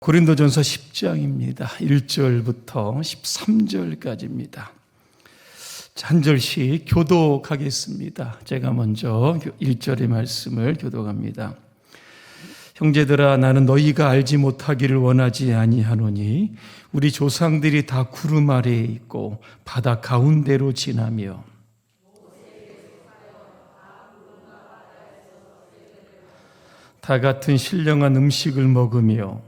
고린도전서 10장입니다. 1절부터 13절까지입니다. 한 절씩 교독하겠습니다. 제가 먼저 1절의 말씀을 교독합니다. 형제들아, 나는 너희가 알지 못하기를 원하지 아니하노니 우리 조상들이 다 구름 아래에 있고 바다 가운데로 지나며 다 같은 신령한 음식을 먹으며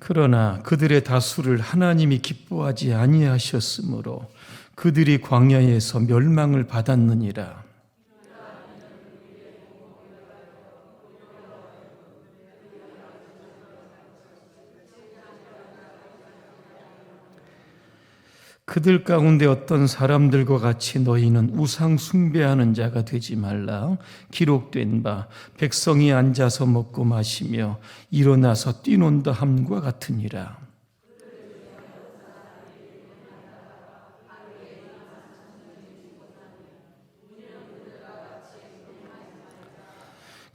그러나 그들의 다수를 하나님이 기뻐하지 아니하셨으므로 그들이 광야에서 멸망을 받았느니라. 그들 가운데 어떤 사람들과 같이 너희는 우상 숭배하는 자가 되지 말라. 기록된 바 백성이 앉아서 먹고 마시며 일어나서 뛰논다 함과 같으니라.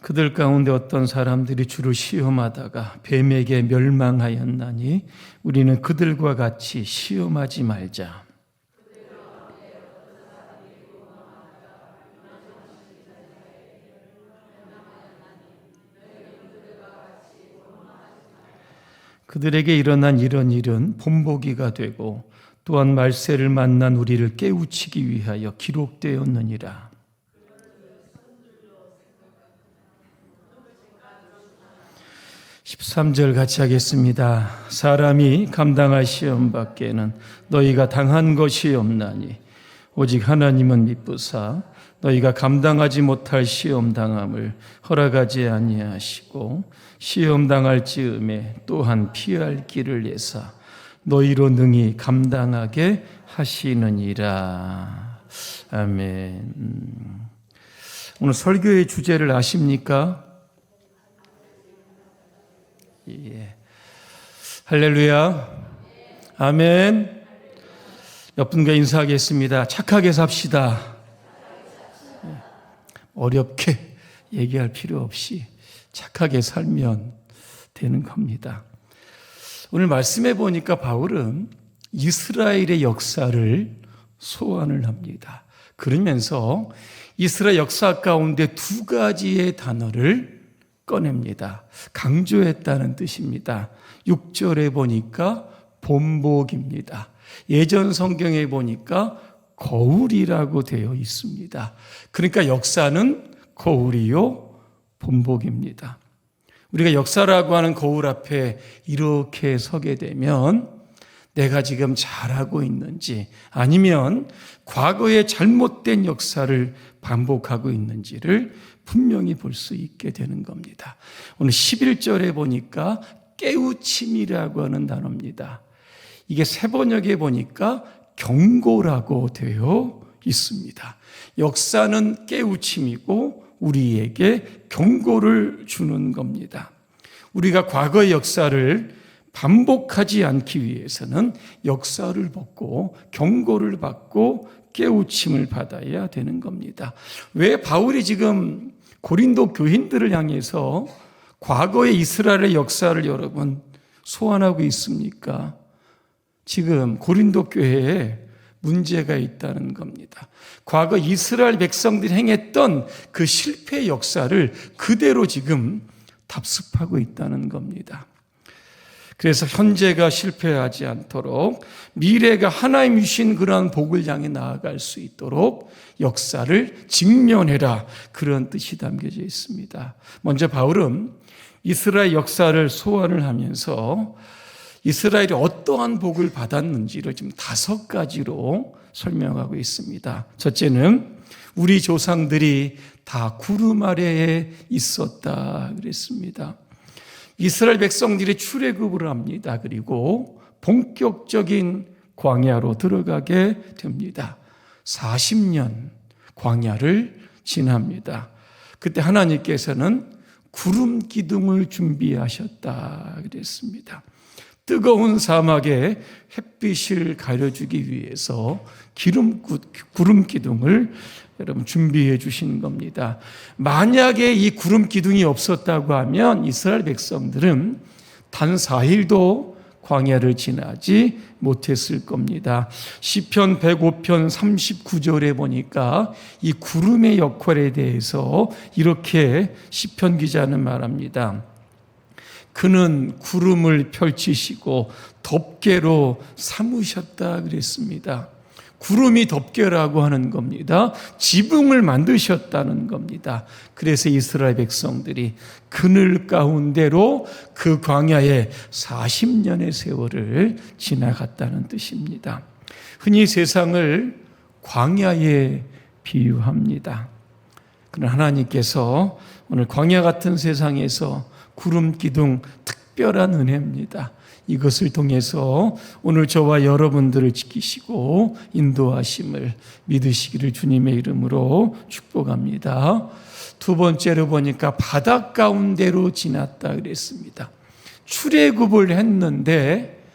그들 가운데 어떤 사람들이 주를 시험하다가 뱀에게 멸망하였나니 우리는 그들과 같이 시험하지 말자. 그들에게 일어난 이런 일은 본보기가 되고 또한 말세를 만난 우리를 깨우치기 위하여 기록되었느니라. 13절 같이 하겠습니다. 사람이 감당할 시험 밖에는 너희가 당한 것이 없나니 오직 하나님은 미쁘사 너희가 감당하지 못할 시험 당함을 허락하지 아니하시고 시험 당할 즈음에 또한 피할 길을 내사 너희로 능히 감당하게 하시느니라. 아멘. 오늘 설교의 주제를 아십니까? 예. 할렐루야. 아멘. 옆 분과 인사하겠습니다. 착하게 삽시다. 어렵게 얘기할 필요 없이 착하게 살면 되는 겁니다. 오늘 말씀해 보니까 바울은 이스라엘의 역사를 소환을 합니다. 그러면서 이스라엘 역사 가운데 두 가지의 단어를 꺼냅니다. 강조했다는 뜻입니다. 6절에 보니까 본복입니다. 예전 성경에 보니까 거울이라고 되어 있습니다. 그러니까 역사는 거울이요 본복입니다. 우리가 역사라고 하는 거울 앞에 이렇게 서게 되면 내가 지금 잘하고 있는지 아니면 과거의 잘못된 역사를 반복하고 있는지를 분명히 볼 수 있게 되는 겁니다. 오늘 11절에 보니까 깨우침이라고 하는 단어입니다. 이게 세번역에 보니까 경고라고 되어 있습니다. 역사는 깨우침이고 우리에게 경고를 주는 겁니다. 우리가 과거의 역사를 반복하지 않기 위해서는 역사를 보고 경고를 받고 깨우침을 받아야 되는 겁니다. 왜 바울이 지금 고린도 교인들을 향해서 과거의 이스라엘의 역사를 여러분 소환하고 있습니까? 지금 고린도 교회에 문제가 있다는 겁니다. 과거 이스라엘 백성들이 행했던 그 실패 역사를 그대로 지금 답습하고 있다는 겁니다. 그래서 현재가 실패하지 않도록 미래가 하나님 주신 그러한 복을 향해 나아갈 수 있도록 역사를 직면해라, 그런 뜻이 담겨져 있습니다. 먼저 바울은 이스라엘 역사를 소환을 하면서 이스라엘이 어떠한 복을 받았는지를 지금 5가지로 설명하고 있습니다. 첫째는 우리 조상들이 다 구름 아래에 있었다 그랬습니다. 이스라엘 백성들이 출애굽을 합니다. 그리고 본격적인 광야로 들어가게 됩니다. 40년 광야를 지납니다. 그때 하나님께서는 구름 기둥을 준비하셨다 그랬습니다. 뜨거운 사막에 햇빛을 가려주기 위해서 구름 기둥을 여러분 준비해 주신 겁니다. 만약에 이 구름 기둥이 없었다고 하면 이스라엘 백성들은 단 4일도 광야를 지나지 못했을 겁니다. 시편 105편 39절에 보니까 이 구름의 역할에 대해서 이렇게 시편 기자는 말합니다. 그는 구름을 펼치시고 덮개로 삼으셨다 그랬습니다. 구름이 덮개라고 하는 겁니다. 지붕을 만드셨다는 겁니다. 그래서 이스라엘 백성들이 그늘 가운데로 그 광야에 40년의 세월을 지나갔다는 뜻입니다. 흔히 세상을 광야에 비유합니다. 그러나 하나님께서 오늘 광야 같은 세상에서 구름 기둥 특별한 은혜입니다. 이것을 통해서 오늘 저와 여러분들을 지키시고 인도하심을 믿으시기를 주님의 이름으로 축복합니다. 두 번째로 보니까 바다 가운데로 지났다 그랬습니다. 출애굽을 했는데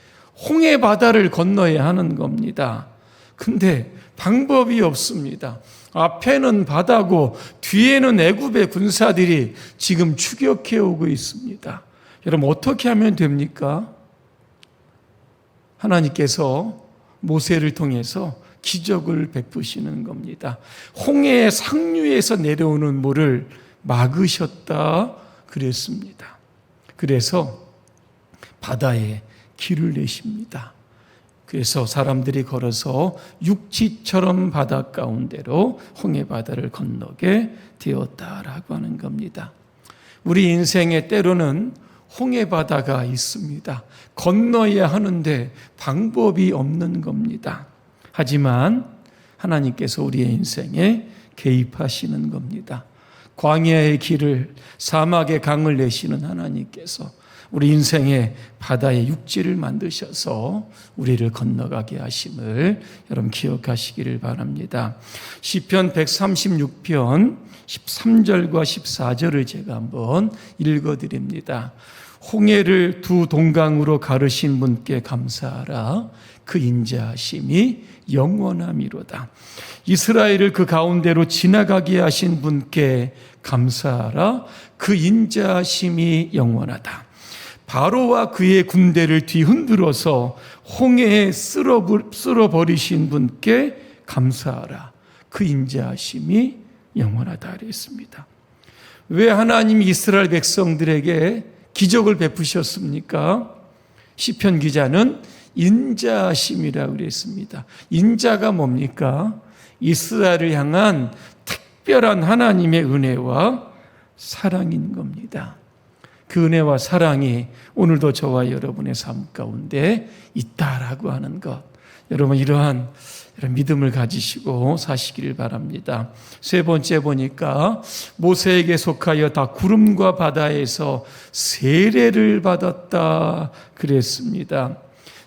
홍해 바다를 건너야 하는 겁니다. 근데 방법이 없습니다. 앞에는 바다고 뒤에는 애굽의 군사들이 지금 추격해 오고 있습니다. 여러분 어떻게 하면 됩니까? 하나님께서 모세를 통해서 기적을 베푸시는 겁니다. 홍해의 상류에서 내려오는 물을 막으셨다 그랬습니다. 그래서 바다에 길을 내십니다. 그래서 사람들이 걸어서 육지처럼 바다 가운데로 홍해 바다를 건너게 되었다라고 하는 겁니다. 우리 인생에 때로는 홍해 바다가 있습니다. 건너야 하는데 방법이 없는 겁니다. 하지만 하나님께서 우리의 인생에 개입하시는 겁니다. 광야의 길을, 사막의 강을 내시는 하나님께서 우리 인생의 바다의 육지를 만드셔서 우리를 건너가게 하심을 여러분 기억하시기를 바랍니다. 시편 136편 13절과 14절을 제가 한번 읽어드립니다. 홍해를 두 동강으로 가르신 분께 감사하라. 그 인자하심이 영원함이로다. 이스라엘을 그 가운데로 지나가게 하신 분께 감사하라. 그 인자하심이 영원하다. 바로와 그의 군대를 뒤흔들어서 홍해에 쓸어버리신 분께 감사하라. 그 인자하심이 영원하다 그랬습니다. 왜 하나님이 이스라엘 백성들에게 기적을 베푸셨습니까? 시편 기자는 인자하심이라고 그랬습니다. 인자가 뭡니까? 이스라엘을 향한 특별한 하나님의 은혜와 사랑인 겁니다. 그 은혜와 사랑이 오늘도 저와 여러분의 삶 가운데 있다라고 하는 것, 여러분 이러한 믿음을 가지시고 사시기를 바랍니다. 세 번째 보니까 모세에게 속하여 다 구름과 바다에서 세례를 받았다 그랬습니다.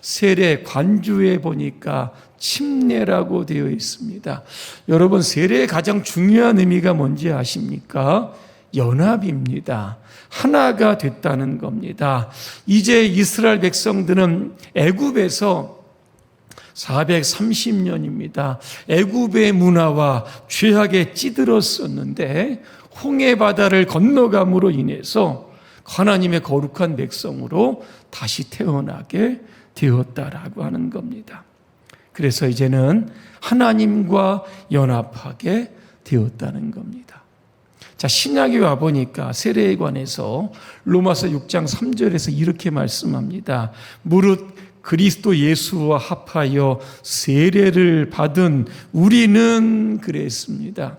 세례 관주에 보니까 침례라고 되어 있습니다. 여러분 세례의 가장 중요한 의미가 뭔지 아십니까? 연합입니다. 하나가 됐다는 겁니다. 이제 이스라엘 백성들은 애굽에서 430년입니다. 애굽의 문화와 죄악에 찌들었었는데 홍해 바다를 건너감으로 인해서 하나님의 거룩한 백성으로 다시 태어나게 되었다라고 하는 겁니다. 그래서 이제는 하나님과 연합하게 되었다는 겁니다. 자, 신약에 와보니까 세례에 관해서 로마서 6장 3절에서 이렇게 말씀합니다. 무릇 그리스도 예수와 합하여 세례를 받은 우리는 그랬습니다.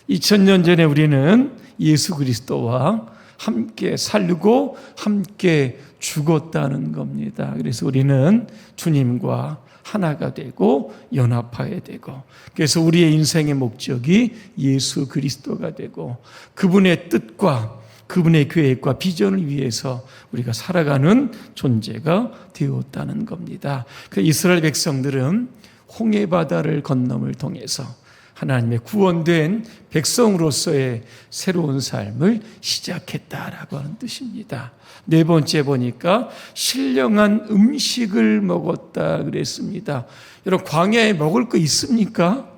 2000년 전에 우리는 예수 그리스도와 함께 살고 함께 죽었다는 겁니다. 그래서 우리는 주님과 하나가 되고 연합하게 되고, 그래서 우리의 인생의 목적이 예수 그리스도가 되고 그분의 뜻과 그분의 계획과 비전을 위해서 우리가 살아가는 존재가 되었다는 겁니다. 그 이스라엘 백성들은 홍해 바다를 건nom을 통해서 하나님의 구원된 백성으로서의 새로운 삶을 시작했다라고 하는 뜻입니다. 네 번째 보니까 신령한 음식을 먹었다 그랬습니다. 여러분, 광야에 먹을 거 있습니까?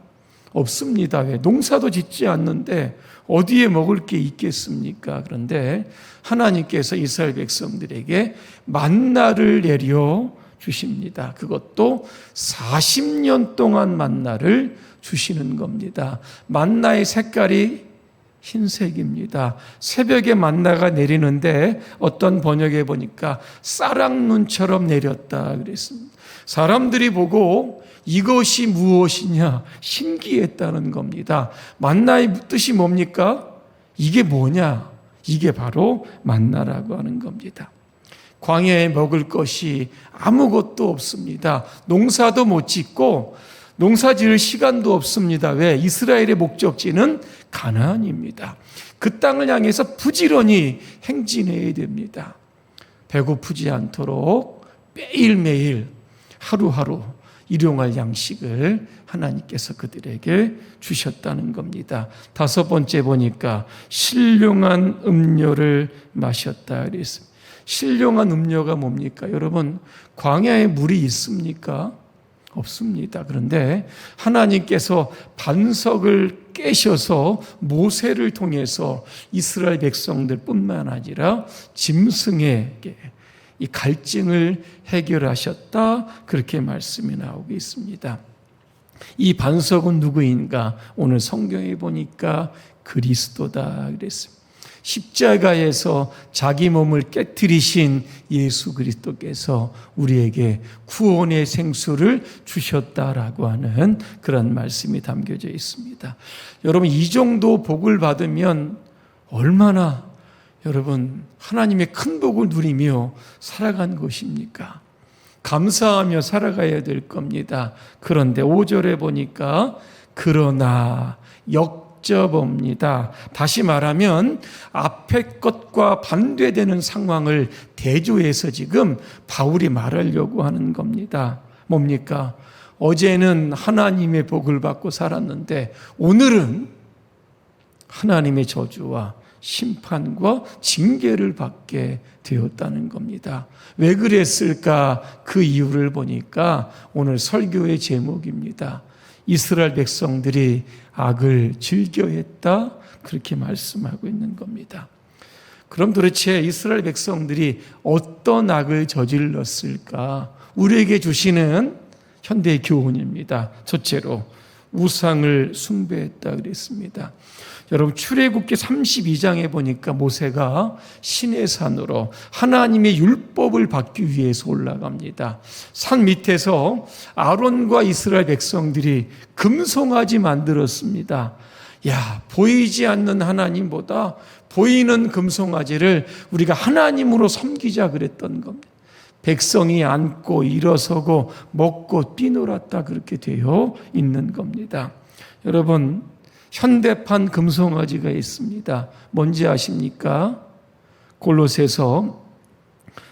없습니다. 왜? 농사도 짓지 않는데 어디에 먹을 게 있겠습니까? 그런데 하나님께서 이스라엘 백성들에게 만나를 내려 주십니다. 그것도 40년 동안 만나를 주시는 겁니다. 만나의 색깔이 흰색입니다. 새벽에 만나가 내리는데 어떤 번역에 보니까 쌀랑눈처럼 내렸다 그랬습니다. 사람들이 보고 이것이 무엇이냐 신기했다는 겁니다. 만나의 뜻이 뭡니까? 이게 뭐냐? 이게 바로 만나라고 하는 겁니다. 광야에 먹을 것이 아무것도 없습니다. 농사도 못 짓고 농사 지을 시간도 없습니다. 왜? 이스라엘의 목적지는 가나안입니다. 그 땅을 향해서 부지런히 행진해야 됩니다. 배고프지 않도록 매일매일 하루하루 일용할 양식을 하나님께서 그들에게 주셨다는 겁니다. 다섯 번째 보니까 신령한 음료를 마셨다 그랬습니다. 신령한 음료가 뭡니까? 여러분, 광야에 물이 있습니까? 없습니다. 그런데 하나님께서 반석을 깨셔서 모세를 통해서 이스라엘 백성들 뿐만 아니라 짐승에게 이 갈증을 해결하셨다, 그렇게 말씀이 나오고 있습니다. 이 반석은 누구인가? 오늘 성경에 보니까 그리스도다 그랬습니다. 십자가에서 자기 몸을 깨뜨리신 예수 그리스도께서 우리에게 구원의 생수를 주셨다라고 하는 그런 말씀이 담겨져 있습니다. 여러분, 이 정도 복을 받으면 얼마나 여러분 하나님의 큰 복을 누리며 살아간 것입니까? 감사하며 살아가야 될 겁니다. 그런데 5절에 보니까 그러나 역접옵니다. 다시 말하면 앞의 것과 반대되는 상황을 대조해서 지금 바울이 말하려고 하는 겁니다. 뭡니까? 어제는 하나님의 복을 받고 살았는데 오늘은 하나님의 저주와 심판과 징계를 받게 되었다는 겁니다. 왜 그랬을까? 그 이유를 보니까 오늘 설교의 제목입니다. 이스라엘 백성들이 악을 즐겨했다, 그렇게 말씀하고 있는 겁니다. 그럼 도대체 이스라엘 백성들이 어떤 악을 저질렀을까? 우리에게 주시는 현대의 교훈입니다. 첫째로 우상을 숭배했다 그랬습니다. 여러분, 출애굽기 32장에 보니까 모세가 시내산으로 하나님의 율법을 받기 위해서 올라갑니다. 산 밑에서 아론과 이스라엘 백성들이 금송아지 만들었습니다. 야, 보이지 않는 하나님보다 보이는 금송아지를 우리가 하나님으로 섬기자 그랬던 겁니다. 백성이 앉고 일어서고 먹고 뛰놀았다, 그렇게 되어 있는 겁니다. 여러분, 현대판 금송아지가 있습니다. 뭔지 아십니까? 골로새서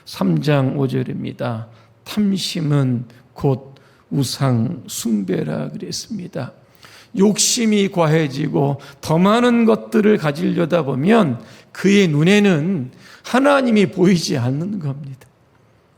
3장 5절입니다. 탐심은 곧 우상 숭배라 그랬습니다. 욕심이 과해지고 더 많은 것들을 가지려다 보면 그의 눈에는 하나님이 보이지 않는 겁니다.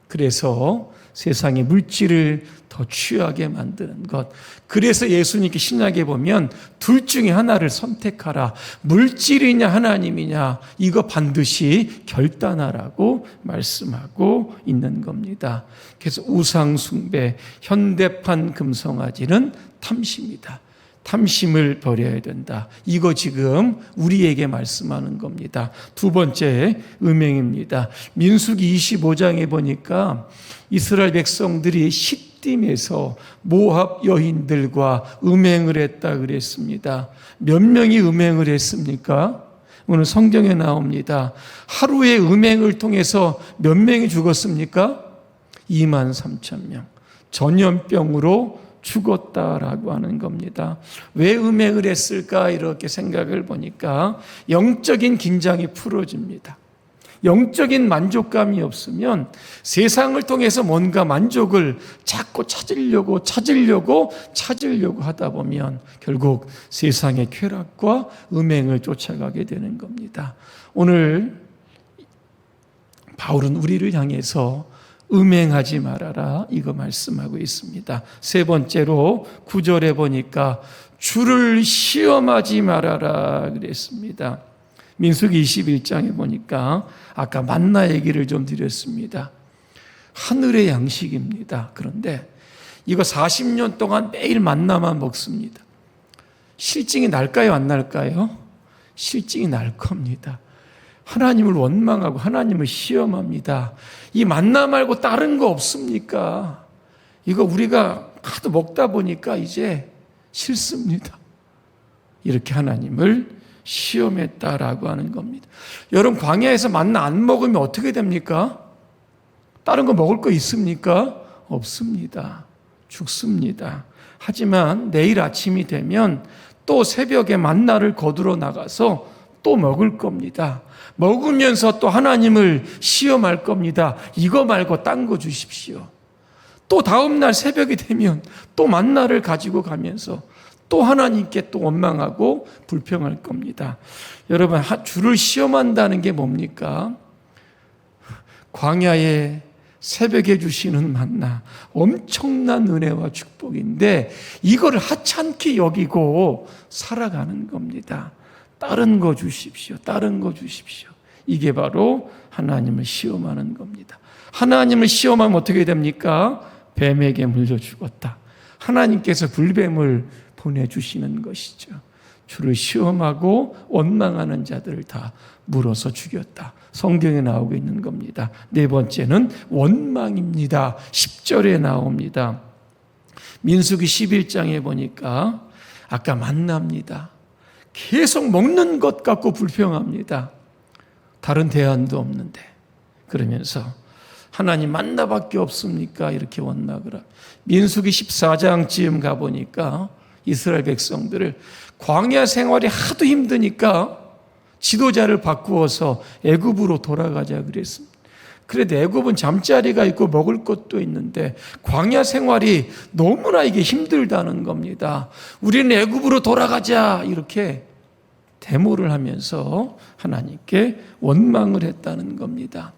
그래서 세상의 물질을 더 취하게 만드는 것. 그래서 예수님께 신약에 보면 둘 중에 하나를 선택하라. 물질이냐 하나님이냐, 이거 반드시 결단하라고 말씀하고 있는 겁니다. 그래서 우상 숭배, 현대판 금송아지는 탐심이다. 탐심을 버려야 된다. 이거 지금 우리에게 말씀하는 겁니다. 두 번째, 음행입니다. 민수기 25장에 보니까 이스라엘 백성들이 시딤에서 모압 여인들과 음행을 했다 그랬습니다. 몇 명이 음행을 했습니까? 오늘 성경에 나옵니다. 하루의 음행을 통해서 몇 명이 죽었습니까? 23,000명. 전염병으로 죽었다라고 하는 겁니다. 왜 음행을 했을까? 이렇게 생각을 보니까 영적인 긴장이 풀어집니다. 영적인 만족감이 없으면 세상을 통해서 뭔가 만족을 자꾸 찾으려고 하다 보면 결국 세상의 쾌락과 음행을 쫓아가게 되는 겁니다. 오늘 바울은 우리를 향해서 음행하지 말아라 이거 말씀하고 있습니다. 세 번째로 9절에 보니까 주를 시험하지 말아라 그랬습니다. 민수기 21장에 보니까 아까 만나 얘기를 좀 드렸습니다. 하늘의 양식입니다. 그런데 이거 40년 동안 매일 만나만 먹습니다. 실증이 날까요? 안 날까요? 실증이 날 겁니다. 하나님을 원망하고 하나님을 시험합니다. 이 만나 말고 다른 거 없습니까? 이거 우리가 하도 먹다 보니까 이제 싫습니다. 이렇게 하나님을 시험했다라고 하는 겁니다. 여러분 광야에서 만나 안 먹으면 어떻게 됩니까? 다른 거 먹을 거 있습니까? 없습니다. 죽습니다. 하지만 내일 아침이 되면 또 새벽에 만나를 거두러 나가서 또 먹을 겁니다. 먹으면서 또 하나님을 시험할 겁니다. 이거 말고 딴 거 주십시오. 또 다음날 새벽이 되면 또 만나를 가지고 가면서 또 하나님께 또 원망하고 불평할 겁니다. 여러분, 주를 시험한다는 게 뭡니까? 광야에 새벽에 주시는 만나, 엄청난 은혜와 축복인데 이걸 하찮게 여기고 살아가는 겁니다. 다른 거 주십시오. 다른 거 주십시오. 이게 바로 하나님을 시험하는 겁니다. 하나님을 시험하면 어떻게 됩니까? 뱀에게 물려 죽었다. 하나님께서 불뱀을 보내주시는 것이죠. 주를 시험하고 원망하는 자들을 다 물어서 죽였다. 성경에 나오고 있는 겁니다. 네 번째는 원망입니다. 10절에 나옵니다. 민수기 11장에 보니까 아까 만납니다. 계속 먹는 것 갖고 불평합니다. 다른 대안도 없는데. 그러면서 하나님 만나밖에 없습니까? 이렇게 원망을 합니다. 민수기 14장쯤 가보니까 이스라엘 백성들을 광야 생활이 하도 힘드니까 지도자를 바꾸어서 애굽으로 돌아가자 그랬습니다. 그래도 애굽은 잠자리가 있고 먹을 것도 있는데 광야 생활이 너무나 이게 힘들다는 겁니다. 우리는 애굽으로 돌아가자 이렇게 데모를 하면서 하나님께 원망을 했다는 겁니다.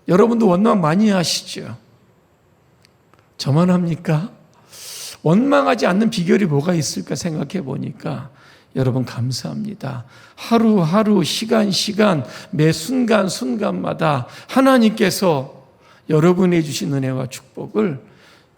여러분도 원망 많이 하시죠? 저만 합니까? 원망하지 않는 비결이 뭐가 있을까 생각해 보니까 여러분 감사합니다. 하루하루 시간 매 순간마다 하나님께서 여러분이 주신 은혜와 축복을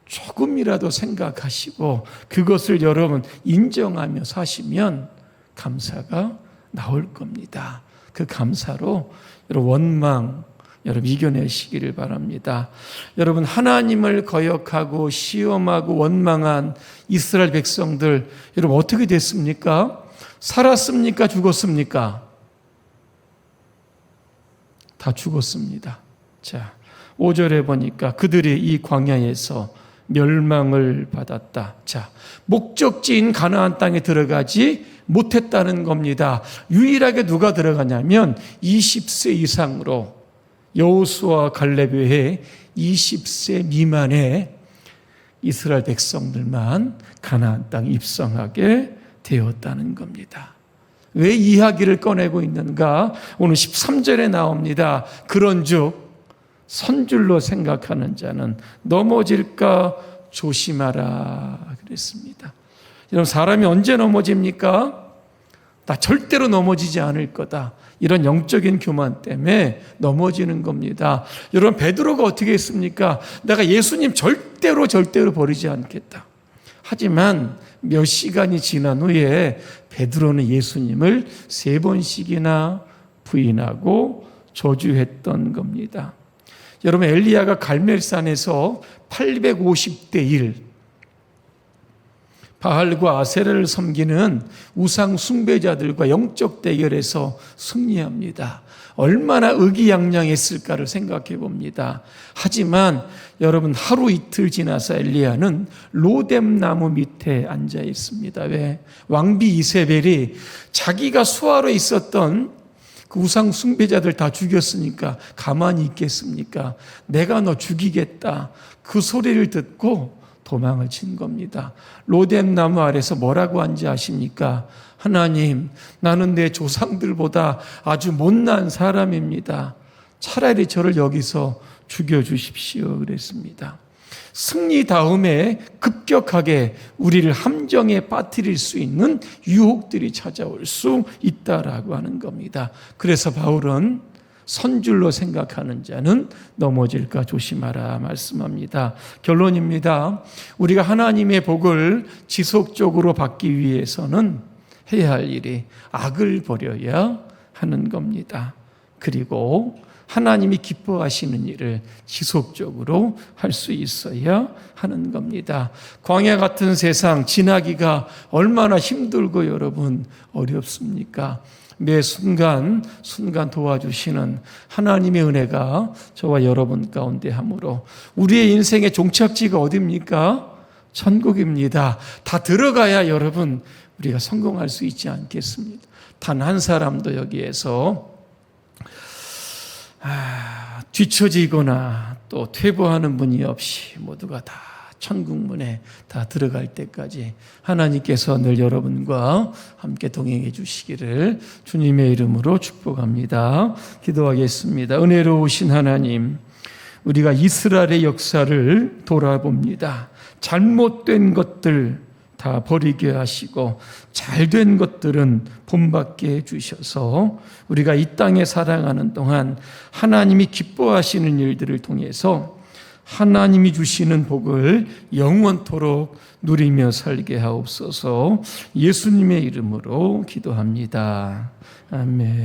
조금이라도 생각하시고 그것을 여러분 인정하며 사시면 감사가 나올 겁니다. 그 감사로 여러분 원망 여러분 이겨내시기를 바랍니다. 여러분 하나님을 거역하고 시험하고 원망한 이스라엘 백성들 여러분 어떻게 됐습니까? 살았습니까? 죽었습니까? 다 죽었습니다. 자, 5절에 보니까 그들이 이 광야에서 멸망을 받았다. 자, 목적지인 가나안 땅에 들어가지 못했다는 겁니다. 유일하게 누가 들어가냐면 20세 이상으로 여호수아와 갈렙 외에 20세 미만의 이스라엘 백성들만 가나안 땅 입성하게 되었다는 겁니다. 왜 이 이야기를 꺼내고 있는가? 오늘 13절에 나옵니다. 그런즉 선줄로 생각하는 자는 넘어질까 조심하라 그랬습니다. 여러분 사람이 언제 넘어집니까? 나 절대로 넘어지지 않을 거다. 이런 영적인 교만 때문에 넘어지는 겁니다. 여러분 베드로가 어떻게 했습니까? 내가 예수님 절대로 버리지 않겠다. 하지만 몇 시간이 지난 후에 베드로는 예수님을 3번씩이나 부인하고 저주했던 겁니다. 여러분 엘리야가 갈멜산에서 850대 1 바알과 아세라를 섬기는 우상 숭배자들과 영적 대결에서 승리합니다. 얼마나 의기양양했을까를 생각해 봅니다. 하지만 여러분 하루 이틀 지나서 엘리야는 로뎀나무 밑에 앉아 있습니다. 왜? 왕비 이세벨이 자기가 수하로 있었던 그 우상 숭배자들 다 죽였으니까 가만히 있겠습니까? 내가 너 죽이겠다. 그 소리를 듣고 도망을 친 겁니다. 로뎀 나무 아래서 뭐라고 한지 아십니까? 하나님, 나는 내 조상들보다 아주 못난 사람입니다. 차라리 저를 여기서 죽여주십시오. 그랬습니다. 승리 다음에 급격하게 우리를 함정에 빠뜨릴 수 있는 유혹들이 찾아올 수 있다라고 하는 겁니다. 그래서 바울은 선줄로 생각하는 자는 넘어질까 조심하라 말씀합니다. 결론입니다. 우리가 하나님의 복을 지속적으로 받기 위해서는 해야 할 일이 악을 버려야 하는 겁니다. 그리고 하나님이 기뻐하시는 일을 지속적으로 할 수 있어야 하는 겁니다. 광야 같은 세상 지나기가 얼마나 힘들고 여러분 어렵습니까? 매 순간 도와주시는 하나님의 은혜가 저와 여러분 가운데 함으로 우리의 인생의 종착지가 어디입니까? 천국입니다. 다 들어가야 여러분 우리가 성공할 수 있지 않겠습니까? 단 한 사람도 여기에서 뒤처지거나 또 퇴보하는 분이 없이 모두가 다 천국문에 다 들어갈 때까지 하나님께서 늘 여러분과 함께 동행해 주시기를 주님의 이름으로 축복합니다. 기도하겠습니다. 은혜로우신 하나님, 우리가 이스라엘의 역사를 돌아봅니다. 잘못된 것들 다 버리게 하시고 잘된 것들은 본받게 해주셔서 우리가 이 땅에 살아가는 동안 하나님이 기뻐하시는 일들을 통해서 하나님이 주시는 복을 영원토록 누리며 살게 하옵소서. 예수님의 이름으로 기도합니다. 아멘.